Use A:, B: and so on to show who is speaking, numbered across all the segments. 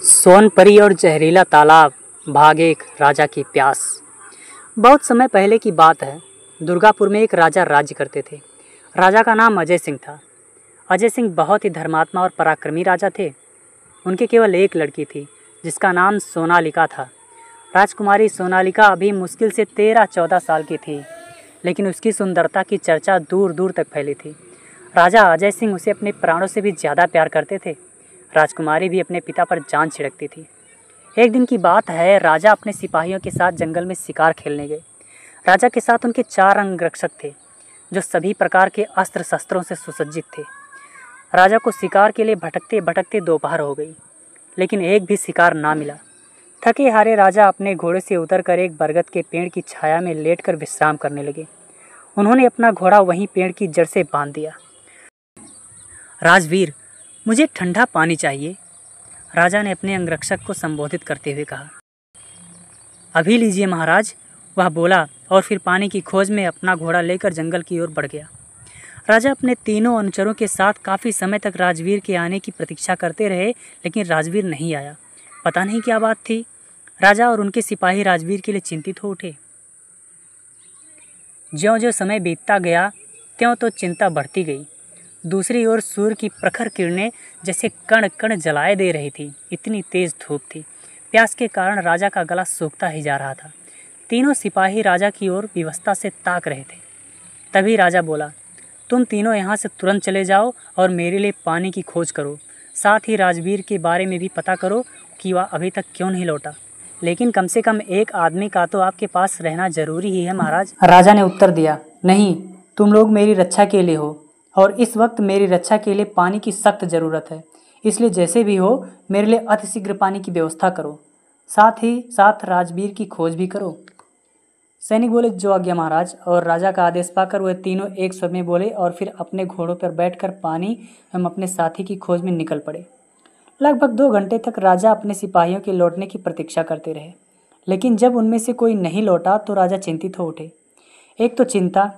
A: सोनपरी और जहरीला तालाब, भाग एक, राजा की प्यास। बहुत समय पहले की बात है। दुर्गापुर में एक राजा राज्य करते थे। राजा का नाम अजय सिंह था। अजय सिंह बहुत ही धर्मात्मा और पराक्रमी राजा थे। उनके केवल एक लड़की थी जिसका नाम सोनालिका था। राजकुमारी सोनालिका अभी मुश्किल से 13-14 साल की थी, लेकिन उसकी सुंदरता की चर्चा दूर दूर तक फैली थी। राजा अजय सिंह उसे अपने प्राणों से भी ज़्यादा प्यार करते थे। राजकुमारी भी अपने पिता पर जान छिड़कती थी। एक दिन की बात है, राजा अपने सिपाहियों के साथ जंगल में शिकार खेलने गए। राजा के साथ उनके 4 अंगरक्षक थे, जो सभी प्रकार के अस्त्र शस्त्रों से सुसज्जित थे। राजा को शिकार के लिए भटकते भटकते दोपहर हो गई, लेकिन एक भी शिकार ना मिला। थके हारे राजा अपने घोड़े से उतरकर एक बरगद के पेड़ की छाया में लेटकर विश्राम करने लगे। उन्होंने अपना घोड़ा वहीं पेड़ की जड़ से बांध दिया। राजवीर, मुझे ठंडा पानी चाहिए, राजा ने अपने अंगरक्षक को संबोधित करते हुए कहा। अभी लीजिए महाराज, वह बोला और फिर पानी की खोज में अपना घोड़ा लेकर जंगल की ओर बढ़ गया। राजा अपने तीनों अनुचरों के साथ काफ़ी समय तक राजवीर के आने की प्रतीक्षा करते रहे, लेकिन राजवीर नहीं आया। पता नहीं क्या बात थी। राजा और उनके सिपाही राजवीर के लिए चिंतित हो उठे। ज्यों-ज्यों समय बीतता गया, त्यों तो चिंता बढ़ती गई। दूसरी ओर सूर्य की प्रखर किरणें जैसे कण कण जलाए दे रही थी। इतनी तेज धूप थी। प्यास के कारण राजा का गला सूखता ही जा रहा था। तीनों सिपाही राजा की ओर विवशता से ताक रहे थे। तभी राजा बोला, तुम तीनों यहाँ से तुरंत चले जाओ और मेरे लिए पानी की खोज करो। साथ ही राजवीर के बारे में भी पता करो कि वह अभी तक क्यों नहीं लौटा। लेकिन कम से कम एक आदमी का तो आपके पास रहना जरूरी ही है महाराज। राजा ने उत्तर दिया, नहीं, तुम लोग मेरी रक्षा के लिए हो और इस वक्त मेरी रक्षा के लिए पानी की सख्त ज़रूरत है। इसलिए जैसे भी हो मेरे लिए अतिशीघ्र पानी की व्यवस्था करो। साथ ही साथ राजवीर की खोज भी करो। सैनिक बोले, जो आज्ञा महाराज। और राजा का आदेश पाकर वह तीनों एक स्वर में बोले और फिर अपने घोड़ों पर बैठकर पानी एवं अपने साथी की खोज में निकल पड़े। लगभग 2 घंटे तक राजा अपने सिपाहियों के लौटने की प्रतीक्षा करते रहे, लेकिन जब उनमें से कोई नहीं लौटा तो राजा चिंतित हो उठे। एक तो चिंता,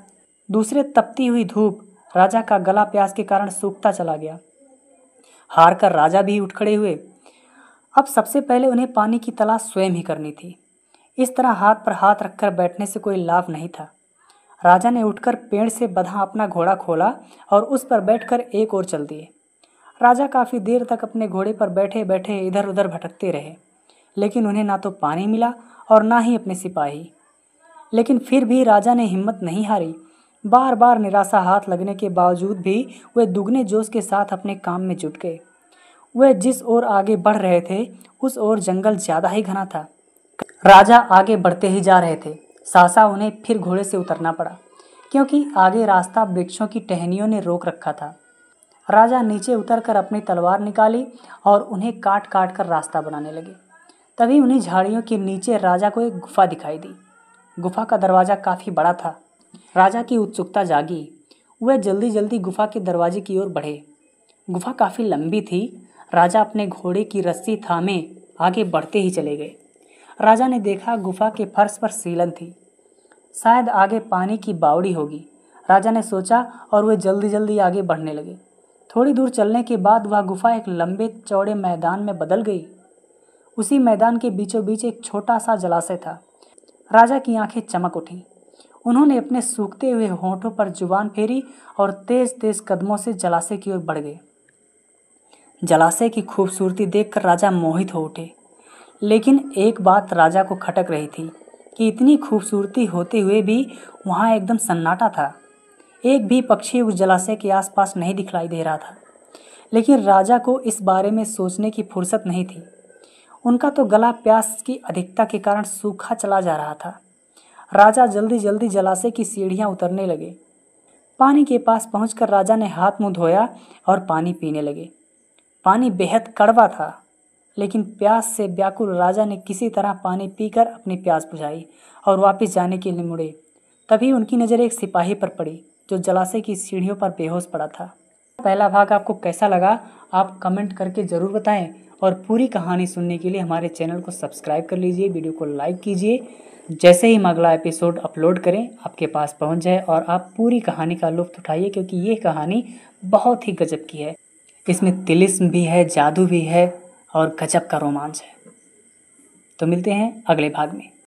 A: दूसरे तपती हुई धूप। राजा का गला प्यास के कारण सूखता चला गया। हार कर राजा भी उठ खड़े हुए। अब सबसे पहले उन्हें पानी की तलाश स्वयं ही करनी थी। इस तरह हाथ पर हाथ रखकर बैठने से कोई लाभ नहीं था। राजा ने उठकर पेड़ से बंधा अपना घोड़ा खोला और उस पर बैठकर एक ओर चल दिए। राजा काफ़ी देर तक अपने घोड़े पर बैठे बैठे इधर उधर भटकते रहे, लेकिन उन्हें ना तो पानी मिला और ना ही अपने सिपाही। लेकिन फिर भी राजा ने हिम्मत नहीं हारी। बार बार निराशा हाथ लगने के बावजूद भी वे दुगने जोश के साथ अपने काम में जुट गए। वे जिस ओर आगे बढ़ रहे थे उस ओर जंगल ज़्यादा ही घना था। राजा आगे बढ़ते ही जा रहे थे। सहसा उन्हें फिर घोड़े से उतरना पड़ा, क्योंकि आगे रास्ता वृक्षों की टहनियों ने रोक रखा था। राजा नीचे उतरकर अपनी तलवार निकाली और उन्हें काट काट कर रास्ता बनाने लगे। तभी उन्हीं झाड़ियों के नीचे राजा को एक गुफा दिखाई दी। गुफा का दरवाज़ा काफ़ी बड़ा था। राजा की उत्सुकता जागी। वह जल्दी जल्दी गुफा के दरवाजे की ओर बढ़े। गुफा काफ़ी लंबी थी। राजा अपने घोड़े की रस्सी थामे आगे बढ़ते ही चले गए। राजा ने देखा गुफा के फर्श पर सीलन थी। शायद आगे पानी की बावड़ी होगी, राजा ने सोचा, और वे जल्दी जल्दी आगे बढ़ने लगे। थोड़ी दूर चलने के बाद वह गुफा एक लंबे चौड़े मैदान में बदल गई। उसी मैदान के बीचों बीच एक छोटा सा जलाशय था। राजा की आंखें चमक उठीं। उन्होंने अपने सूखते हुए होंठों पर जुबान फेरी और तेज तेज कदमों से जलाशय की ओर बढ़ गए। जलाशय की खूबसूरती देखकर राजा मोहित हो उठे। लेकिन एक बात राजा को खटक रही थी कि इतनी खूबसूरती होते हुए भी वहाँ एकदम सन्नाटा था। एक भी पक्षी उस जलाशय के आसपास नहीं दिखलाई दे रहा था। लेकिन राजा को इस बारे में सोचने की फुर्सत नहीं थी। उनका तो गला प्यास की अधिकता के कारण सूखा चला जा रहा था। राजा जल्दी जल्दी जलाशय की सीढ़ियां उतरने लगे। पानी के पास पहुंचकर राजा ने हाथ मुंह धोया और पानी पीने लगे। पानी बेहद कड़वा था, लेकिन प्यास से व्याकुल राजा ने किसी तरह पानी पीकर अपनी प्यास बुझाई और वापस जाने के लिए मुड़े। तभी उनकी नज़र एक सिपाही पर पड़ी, जो जलाशय की सीढ़ियों पर बेहोश पड़ा था। पहला भाग आपको कैसा लगा, आप कमेंट करके ज़रूर बताएं, और पूरी कहानी सुनने के लिए हमारे चैनल को सब्सक्राइब कर लीजिए, वीडियो को लाइक कीजिए। जैसे ही हम अगला एपिसोड अपलोड करें आपके पास पहुंच जाए और आप पूरी कहानी का लुत्फ़ उठाइए, क्योंकि ये कहानी बहुत ही गजब की है। इसमें तिलिस्म भी है, जादू भी है, और गजब का रोमांच है। तो मिलते हैं अगले भाग में।